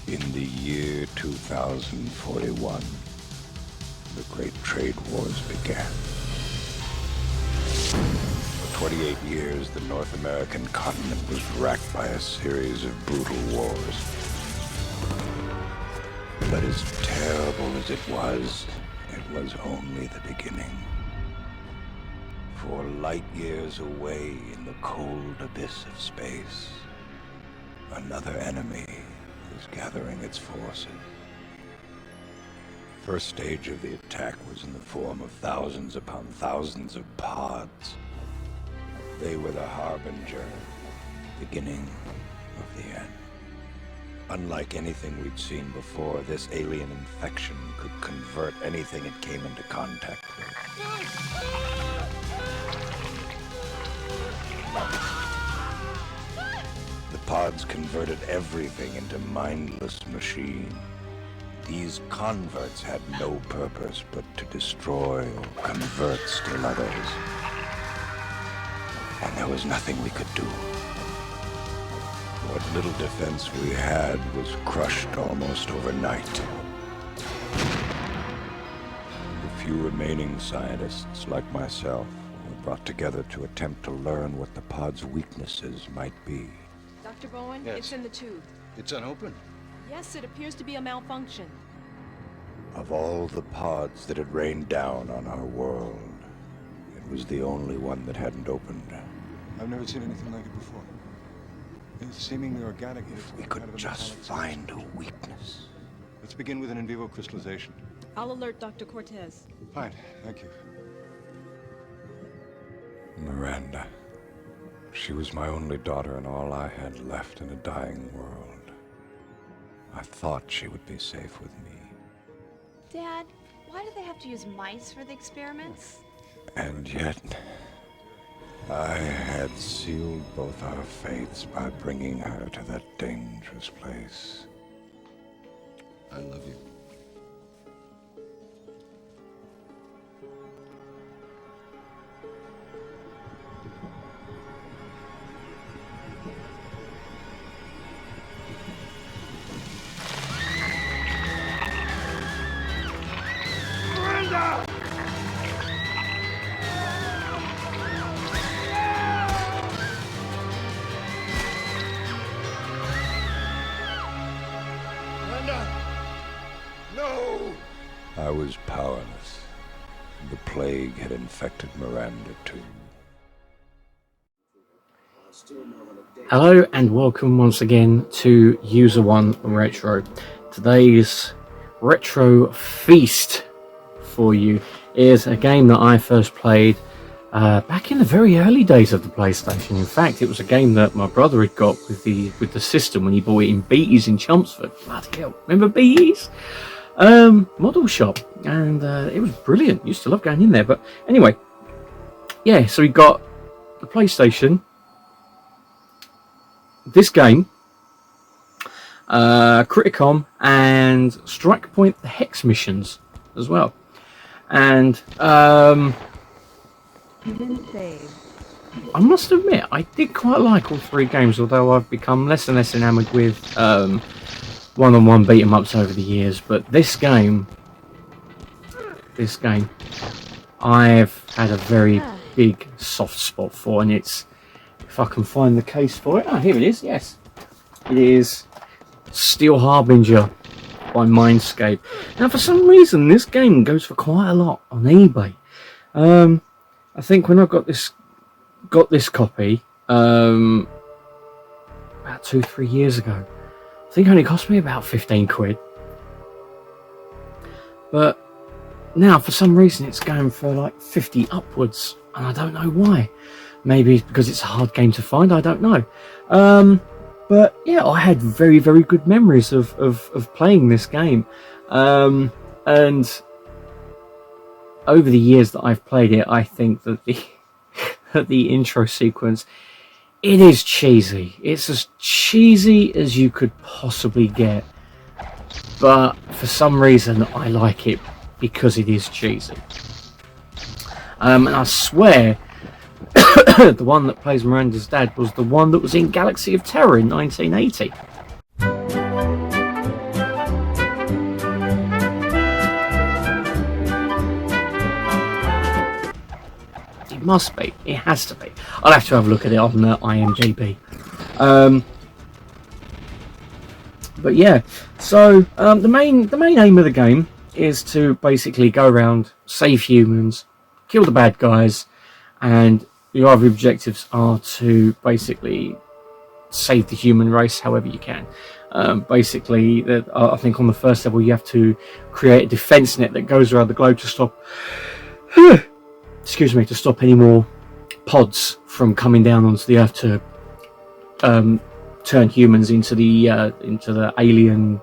In the year 2041, the Great Trade Wars began. For 28 years, the North American continent was racked by a series of brutal wars. But as terrible as it was only the beginning. For light years away in the cold abyss of space, another enemy was gathering its forces. First stage of the attack was in the form of thousands upon thousands of pods. They were the Harbinger, beginning of the end. Unlike anything we'd seen before, this alien infection could convert anything it came into contact with. The pods converted everything into mindless machines. These converts had no purpose but to destroy or convert still others. And there was nothing we could do. What little defense we had was crushed almost overnight. The few remaining scientists, like myself, were brought together to attempt to learn what the pod's weaknesses might be. Dr. Bowen, Yes. It's in the tube. It's unopened. Yes, it appears to be a malfunction. Of all the pods that had rained down on our world, it was the only one that hadn't opened. I've never seen anything like it before. It's seemingly organic. If we could just find a weakness. Let's begin with an in vivo crystallization. I'll alert Dr. Cortez. Fine, thank you. Miranda. She was my only daughter and all I had left in a dying world. I thought she would be safe with me. Dad, why do they have to use mice for the experiments? And yet, I had sealed both our fates by bringing her to that dangerous place. I love you. I was powerless. The plague had infected Miranda too. Hello and welcome once again to User One Retro. Today's retro feast for you is a game that I first played back in the very early days of the PlayStation. In fact, it was a game that my brother had got with the system when he bought it in Beatties in Chelmsford. Bloody hell, remember Beatties? Model shop, and it was brilliant. Used to love going in there. But anyway, yeah, so we got the PlayStation, this game, Criticom, and Strike Point, the Hex missions as well. And You didn't save. I must admit, I did quite like all three games, although I've become less and less enamoured with one-on-one beat-em-ups over the years. But this game, I've had a very big soft spot for, and it's, if I can find the case for it, here it is, yes. It is Steel Harbinger by Mindscape. Now, for some reason, this game goes for quite a lot on eBay. I think when I got this copy about 2-3 years ago, I think it only cost me about 15 quid. But now, for some reason, it's going for like 50 upwards, and I don't know why. Maybe it's because it's a hard game to find, I don't know. But yeah, I had very, very good memories of playing this game. And over the years that I've played it, I think that the intro sequence it is cheesy. It's as cheesy as you could possibly get. But for some reason, I like it because it is cheesy. And I swear, the one that plays Miranda's dad was the one that was in Galaxy of Terror in 1980. It must be. It has to be. I'll have to have a look at it on IMDb. But yeah, so the main aim of the game is to basically go around, save humans, kill the bad guys, and your other objectives are to basically save the human race however you can. Basically, I think on the first level you have to create a defense net that goes around the globe to stop excuse me, to stop any more pods from coming down onto the Earth to turn humans into the alien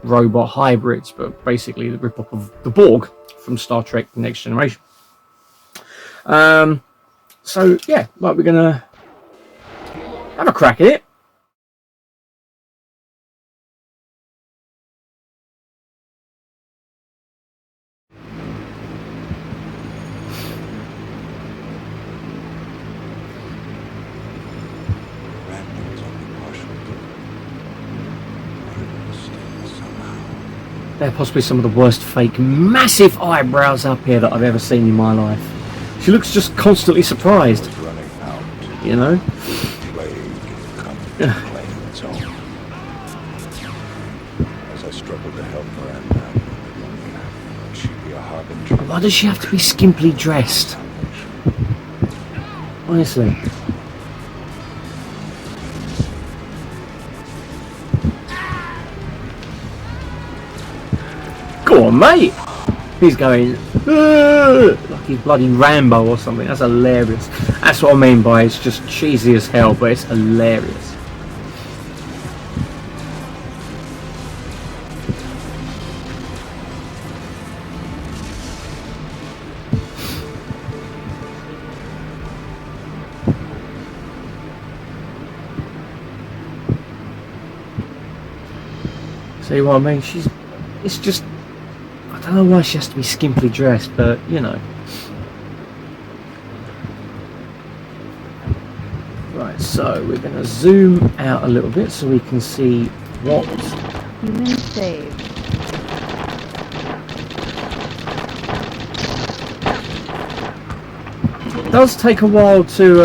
robot hybrids, but basically the rip-off of the Borg from Star Trek: The Next Generation. So yeah, right, we're gonna have a crack at it. They're possibly some of the worst fake massive eyebrows up here that I've ever seen in my life. She looks just constantly surprised. Running out. You know? Plague come to claim its own. As I struggled to help Miranda, would she be a harbinger? Why does she have to be skimpily dressed? Honestly. Go on, mate! He's going like he's bloody Rambo or something. That's hilarious. That's what I mean by it's just cheesy as hell, but it's hilarious. See what I mean? It's just, I don't know why she has to be skimpily dressed, but you know. Right, so we're going to zoom out a little bit so we can see what Human saved. it does take a while to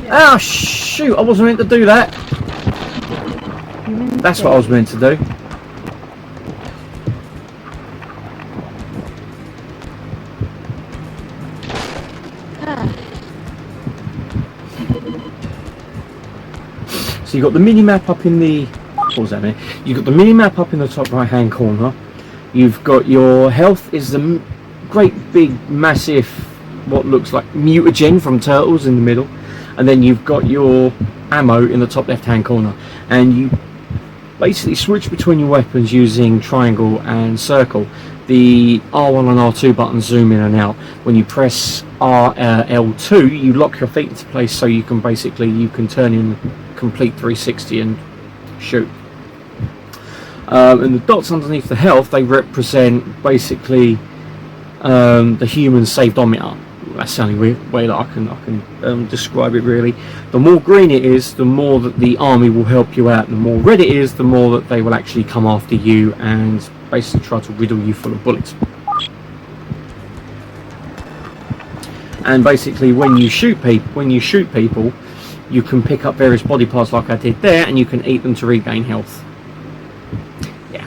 ah, shoot, I wasn't meant to do that. That's what I was meant to do. So you've got the mini-map up in the... What was that mean? You've got the mini-map up in the top right-hand corner. You've got your health is the great big massive what looks like mutagen from Turtles in the middle. And then you've got your ammo in the top left-hand corner. And you basically switch between your weapons using triangle and circle. The R1 and R2 buttons zoom in and out. When you press L2, you lock your feet into place so you can turn in complete 360 and shoot. And the dots underneath the health, they represent basically the human saved-ometer. That's the only way that I can describe it really. The more green it is, the more that the army will help you out. The more red it is, the more that they will actually come after you and basically try to riddle you full of bullets. And basically, when you shoot people, you can pick up various body parts like I did there, and you can eat them to regain health. Yeah.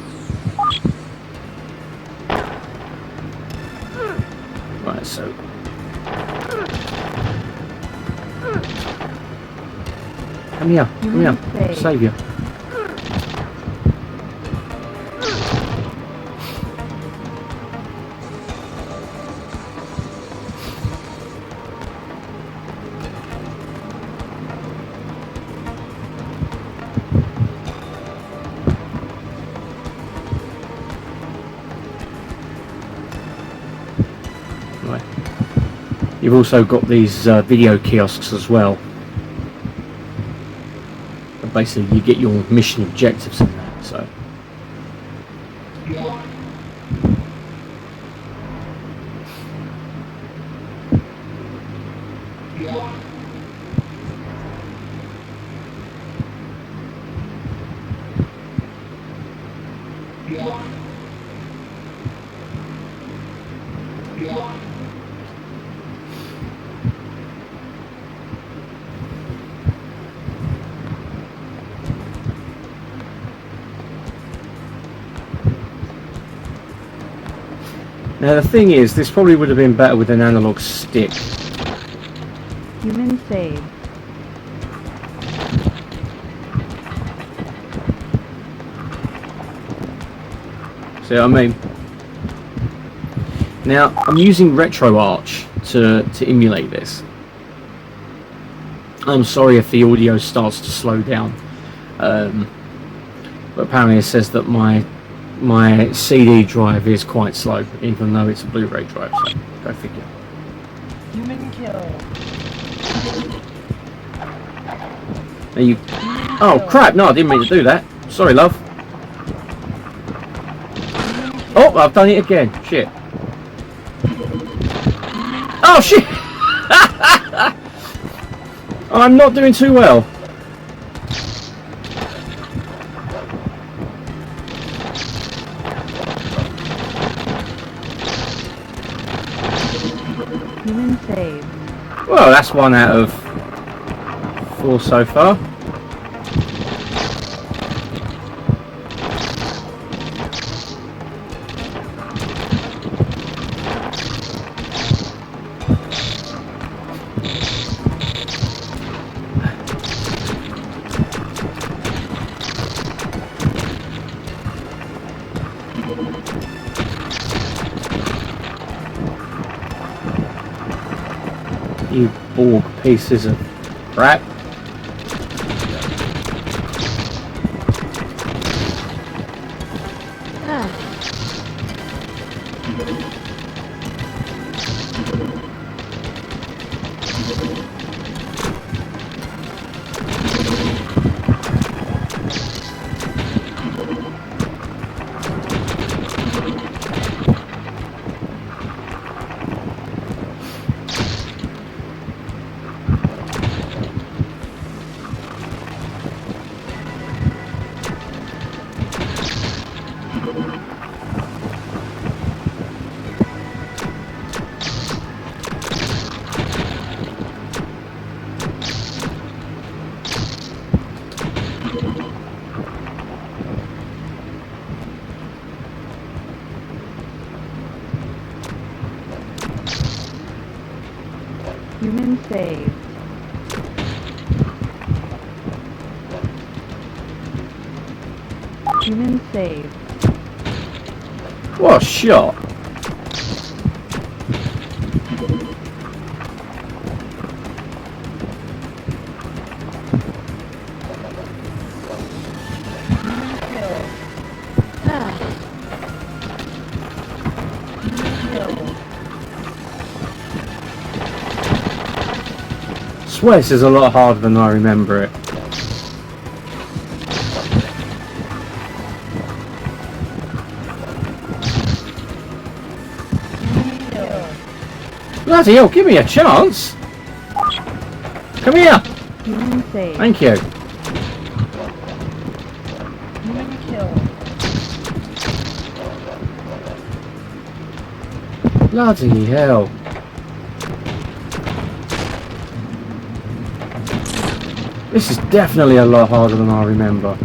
Right, so. Come here, save you. You've also got these video kiosks as well. But basically, you get your mission objectives in that. So. Now the thing is, this probably would have been better with an analog stick. Human saved. See what I mean? Now, I'm using RetroArch to emulate this. I'm sorry if the audio starts to slow down. But apparently it says that my CD drive is quite slow, even though it's a Blu-ray drive, so go figure. Human kill. There you... Oh crap, no, I didn't mean to do that. Sorry, love. Oh, I've done it again. Shit. Oh shit! I'm not doing too well. Human saved. Well, that's 1 out of 4 so far. You Borg pieces of crap. Human saved. Human saved. What a shot. I swear this is a lot harder than I remember it. Bloody hell, give me a chance! Come here! Human saved. Thank you. Human kill. Bloody hell. This is definitely a lot harder than I remember.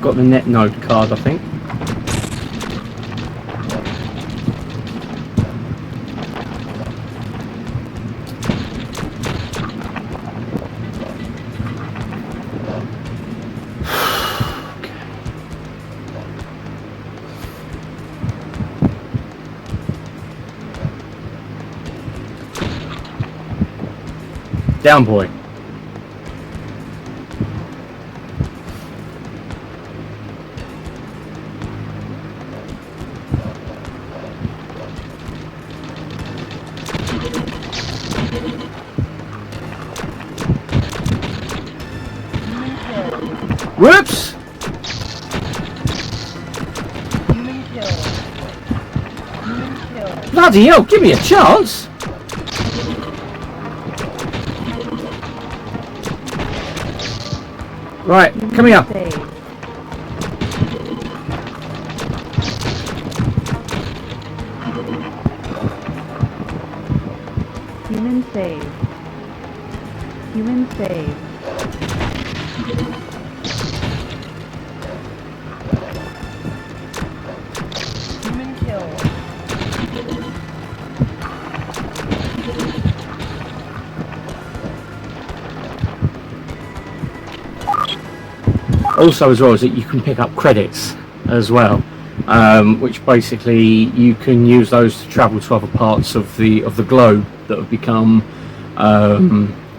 Got the net node card, I think. Down, boy. Whoops! Human kill. Human kill. Bloody hell, give me a chance! Right, come here. Save. Human save. Human save. Human kill. Also, as well, is that you can pick up credits as well, which basically you can use those to travel to other parts of the globe that have become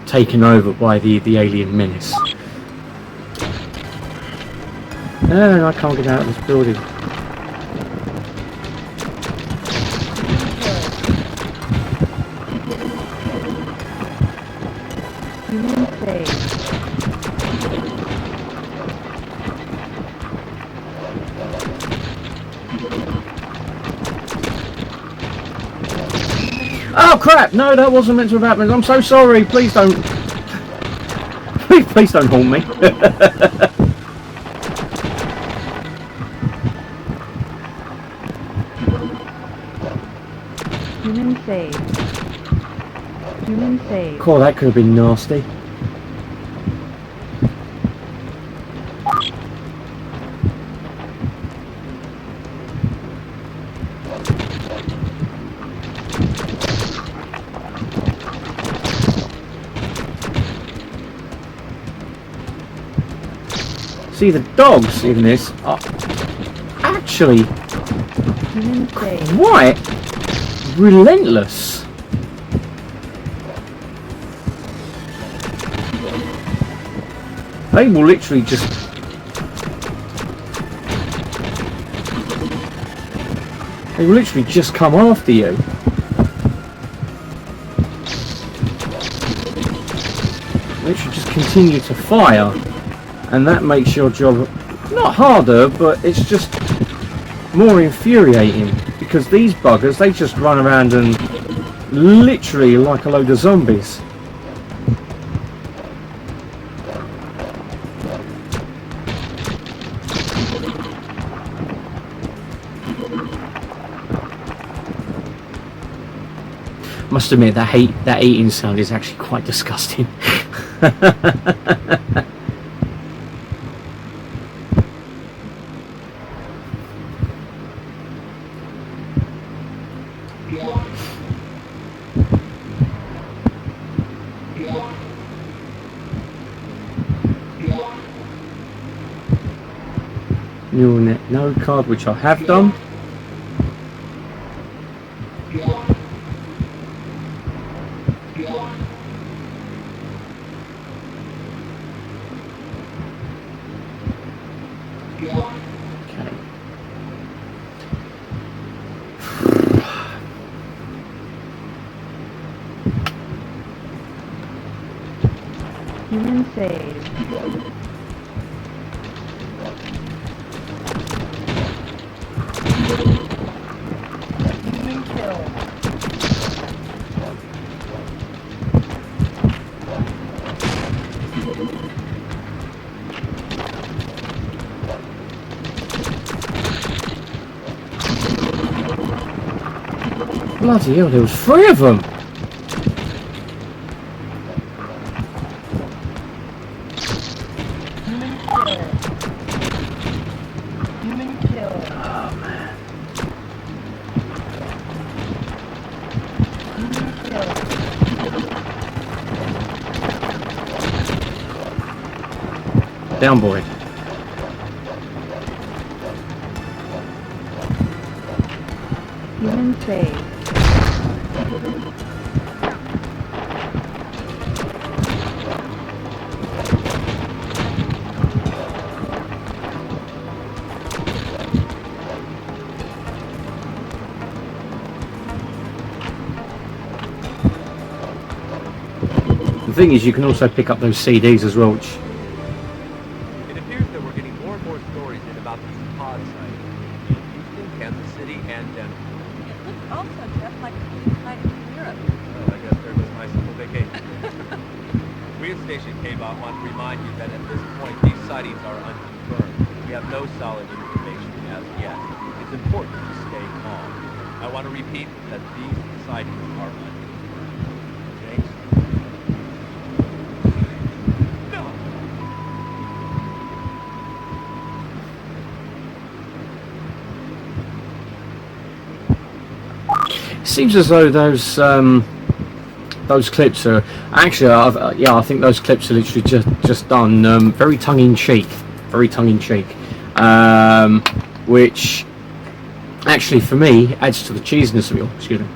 taken over by the alien menace. No, I can't get out of this building. Human save. Oh crap! No, that wasn't meant to have happened. I'm so sorry. Please don't. Please don't haunt me. Human save. Human save. God, that could have been nasty. See, the dogs in this are actually Human save. quite relentless. They will literally just come after you. Literally just continue to fire, and that makes your job not harder, but it's just more infuriating, because these buggers, they just run around and literally like a load of zombies. Must admit that eating sound is actually quite disgusting. Neural net node card, which I have done. Okay. Human save. Human kill. Bloody hell, there was 3 of them! Human kill. Human kill. Oh man. Human kill. Down, boy. Human save. thing is, you can also pick up those CDs as well, which... It appears that we're getting more and more stories in about these pod sites in Houston, Kansas City, and Denver. It looks also just like a site in Europe. Well, I guess there goes my simple vacation. We at Station K-Bot want to remind you that at this point, these sightings are unconfirmed. We have no solid information as yet. It's important to stay calm. I want to repeat that these sightings are unconfirmed. James? No! It seems as though those clips are actually, I think those clips are literally just done very tongue-in-cheek, which actually for me adds to the cheesiness of it. Excuse me.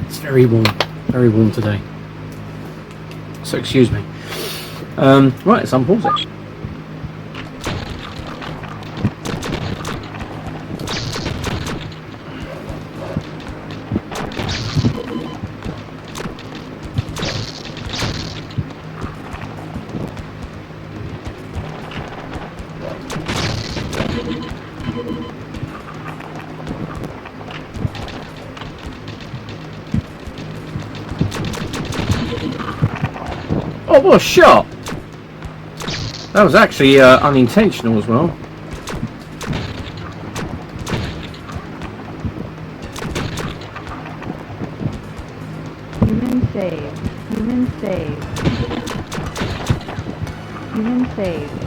It's very warm today, so excuse me. Right, let's unpause it. Oh, what a shot! That was actually unintentional as well. Human saved. Human saved. Human saved.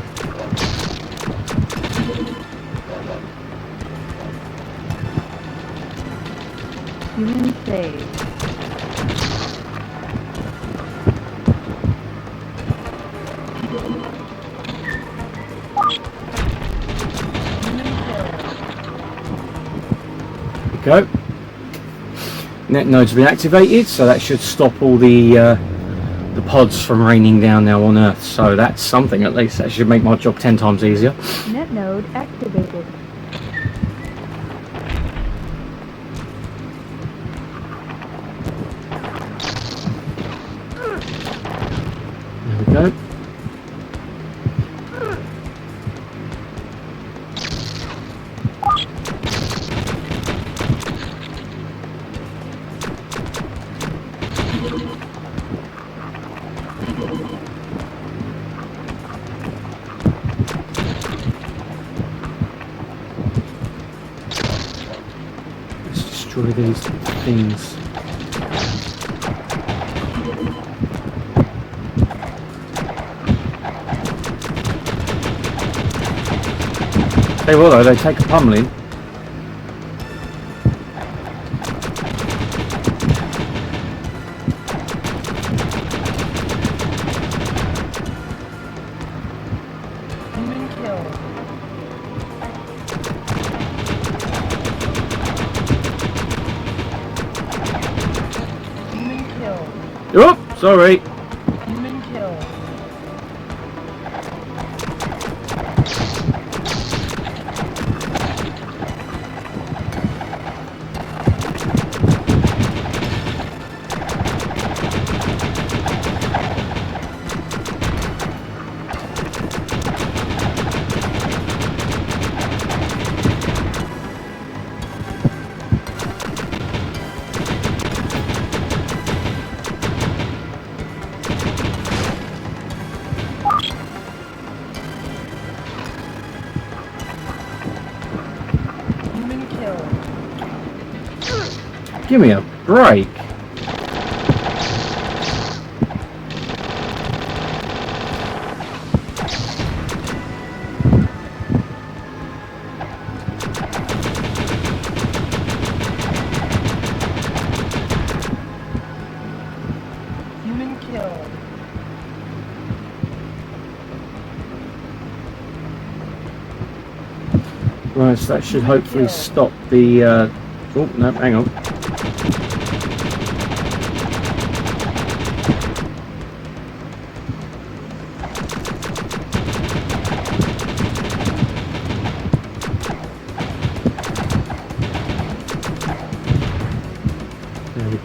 Human saved. Go. Net node's been activated, so that should stop all the pods from raining down now on Earth. So that's something at least. That should make my job 10 times easier. Net node activated. There we go. Let's destroy these things. Hey, well though, they take a pummeling. Human killed. Human killed. Oh, sorry. Human killed. Human killed. Give me a break. Human killed. Right, so that should hopefully stop the... Oh, no, hang on.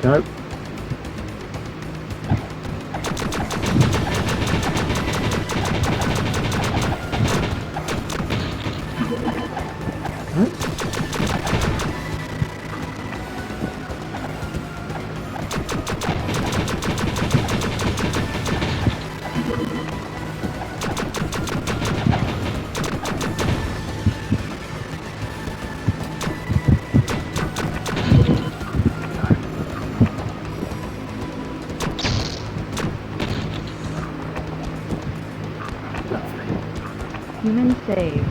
Go. Human saved.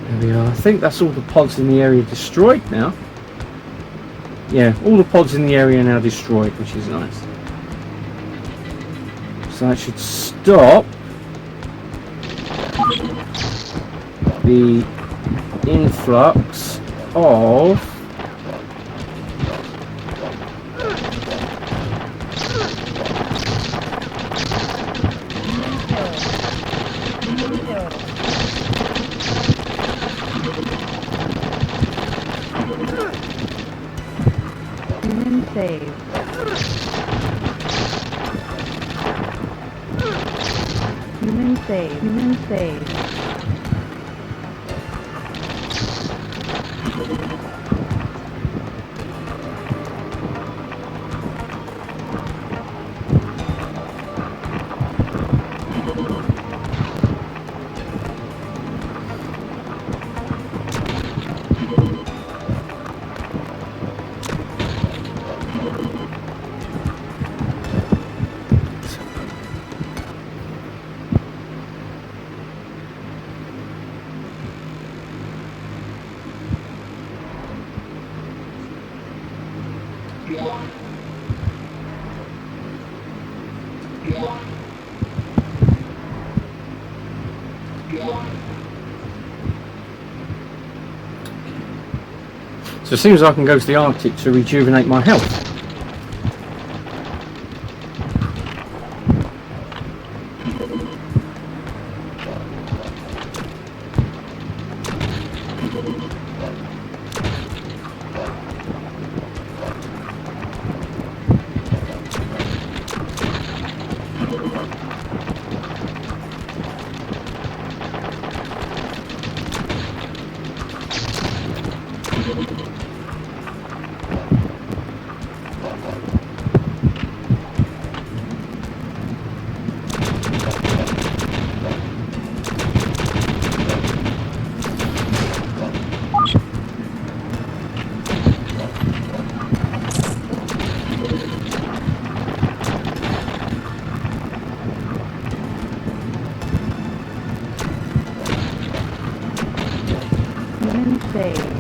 There we are. I think that's all the pods in the area destroyed now. Yeah, all the pods in the area are now destroyed, which is nice. So that should stop the influx of Human saved. Human saved. Human saved. So it seems I can go to the Arctic to rejuvenate my health. Human saved.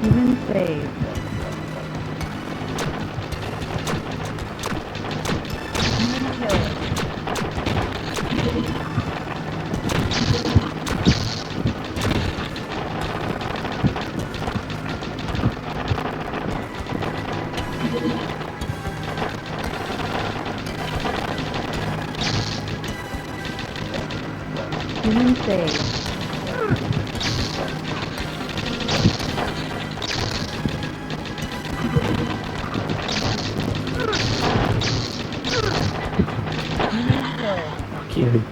Human saved. Human killed. Human saved. Human killed. Fuck you.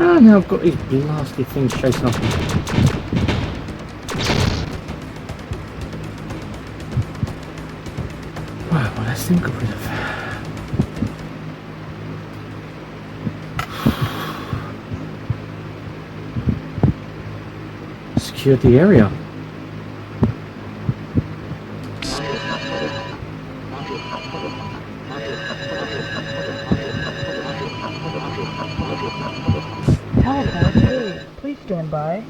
And now I've got these blasted things chasing after me. Well, let's think of rid of. Secured the area. Teleport, please stand by.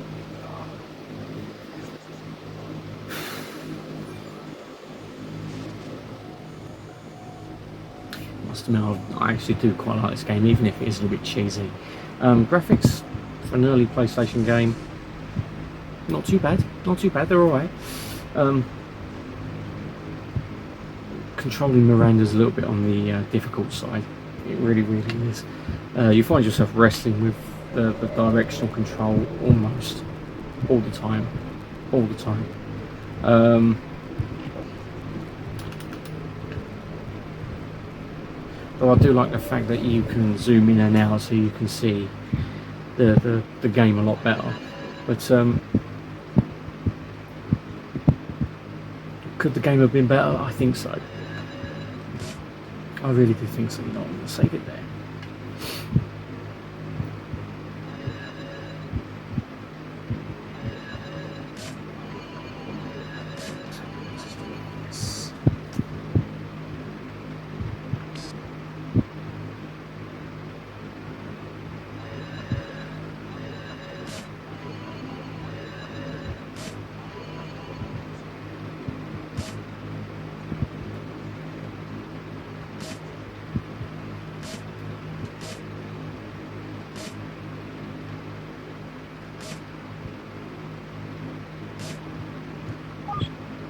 Must admit, I actually do quite like this game, even if it is a little bit cheesy. Graphics for an early PlayStation game, not too bad. Not too bad. They're alright. Controlling Miranda's a little bit on the difficult side. It really, really is. You find yourself wrestling with the directional control almost all the time. All the time. Though I do like the fact that you can zoom in and out so you can see the game a lot better. But could the game have been better? I think so. I really do think so. You know, I'm going to save it there.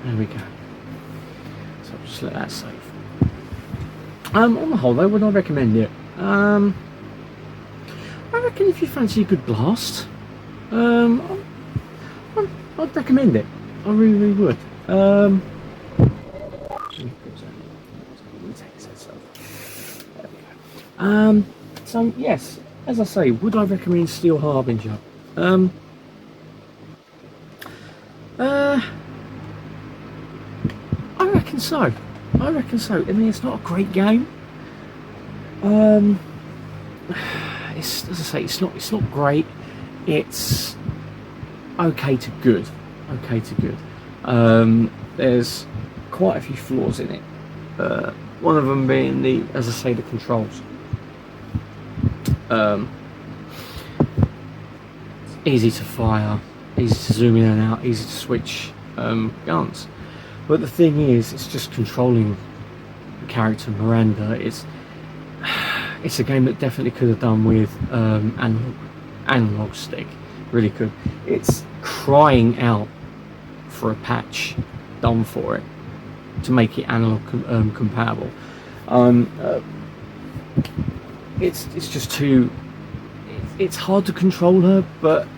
There we go. So I'll just let that save. On the whole though, would I recommend it? I reckon if you fancy a good blast, I'd recommend it. I really, really would. So yes, as I say, would I recommend Steel Harbinger? I reckon so. I reckon so. I mean, it's not a great game. It's, as I say, it's not great. It's okay to good. Okay to good. There's quite a few flaws in it. One of them being the, as I say, the controls. Easy to fire, easy to zoom in and out, easy to switch guns. But the thing is, it's just controlling the character Miranda. It's a game that definitely could have done with analog stick. Really could. It's crying out for a patch done for it to make it analog compatible. It's just too. It's hard to control her, but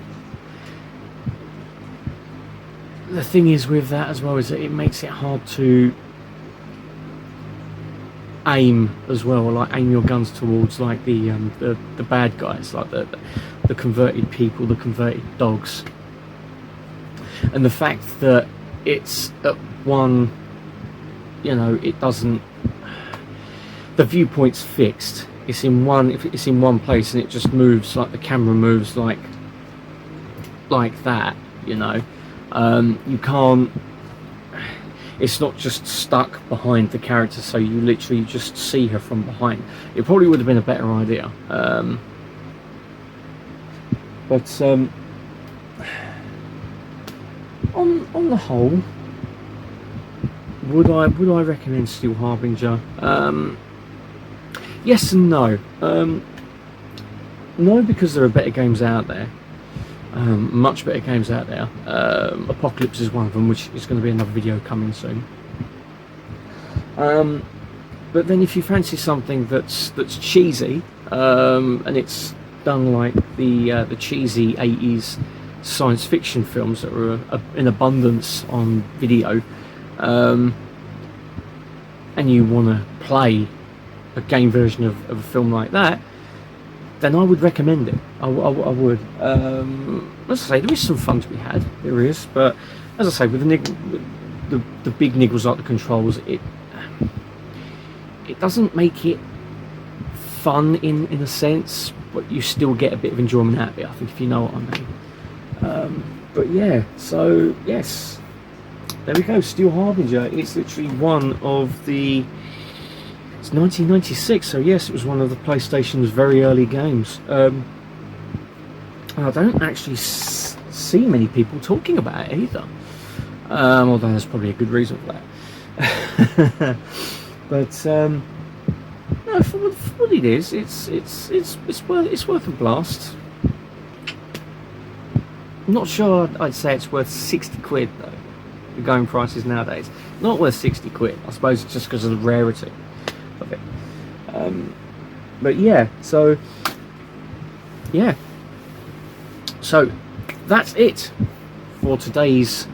the thing is with that as well is that it makes it hard to aim as well, like aim your guns towards like the bad guys, like the converted people, the converted dogs. And the fact that it's at one, you know, it doesn't, the viewpoint's fixed. It's in one, if it's in one place and it just moves, like the camera moves like that, you know. You can't, it's not just stuck behind the character, so you literally just see her from behind. It probably would have been a better idea. But on the whole, would I recommend Steel Harbinger? Yes and no. No, because there are better games out there. Much better games out there. Apocalypse is one of them, which is going to be another video coming soon. But then if you fancy something that's cheesy, and it's done like the cheesy 80s science fiction films that were in abundance on video, and you want to play a game version of a film like that, then I would recommend it. I would. As I say, there is some fun to be had. There is, but as I say, with the big niggles like the controls, it doesn't make it fun in a sense, but you still get a bit of enjoyment out of it, I think, if you know what I mean. But yeah, so yes, there we go. Steel Harbinger. It's literally one of the. It's 1996, so yes, it was one of the PlayStation's very early games. I don't actually see many people talking about it either. Although there's probably a good reason for that. But no, for what it is, it's worth a blast. I'm not sure I'd say it's worth 60 quid though. The going prices nowadays, not worth 60 quid. I suppose it's just because of the rarity of it. But yeah, so that's it for today's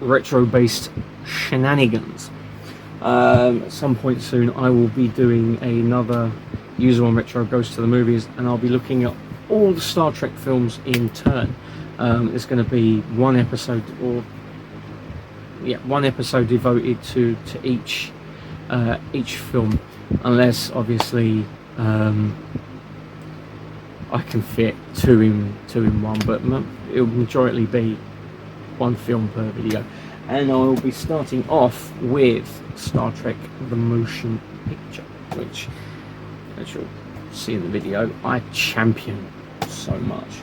retro-based shenanigans. At some point soon I will be doing another User One Retro Goes to the Movies, and I'll be looking at all the Star Trek films in turn. It's going to be one episode devoted to each film, unless obviously I can fit two in one, but it'll majority be one film per video. And I will be starting off with Star Trek the Motion Picture, which, as you'll see in the video, I champion so much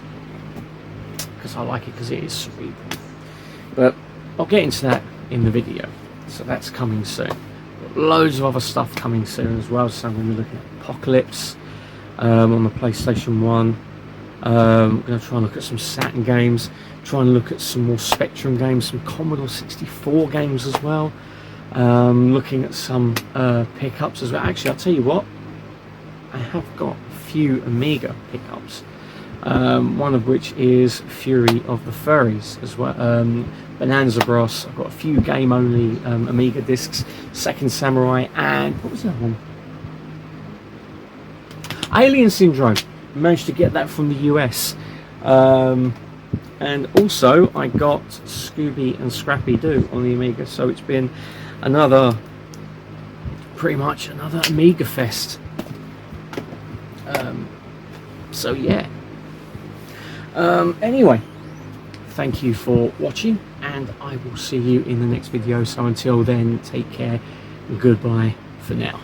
because I like it because it is cerebral. But I'll get into that in the video, so that's coming soon. Got loads of other stuff coming soon as well, so I'm going to be looking at Apocalypse on the PlayStation 1. I'm going to try and look at some Saturn games, try and look at some more Spectrum games, some Commodore 64 games as well, looking at some pickups as well. Actually, I'll tell you what, I have got a few Amiga pickups, one of which is Fury of the Furries as well, Bonanza Bros. I've got a few game-only Amiga discs, Second Samurai, and what was the other one? Alien Syndrome. Managed to get that from the US. And also I got Scooby and Scrappy Doo on the Amiga, so it's been pretty much another Amiga fest. So yeah. Anyway, thank you for watching, and I will see you in the next video. So until then, take care, and goodbye for now.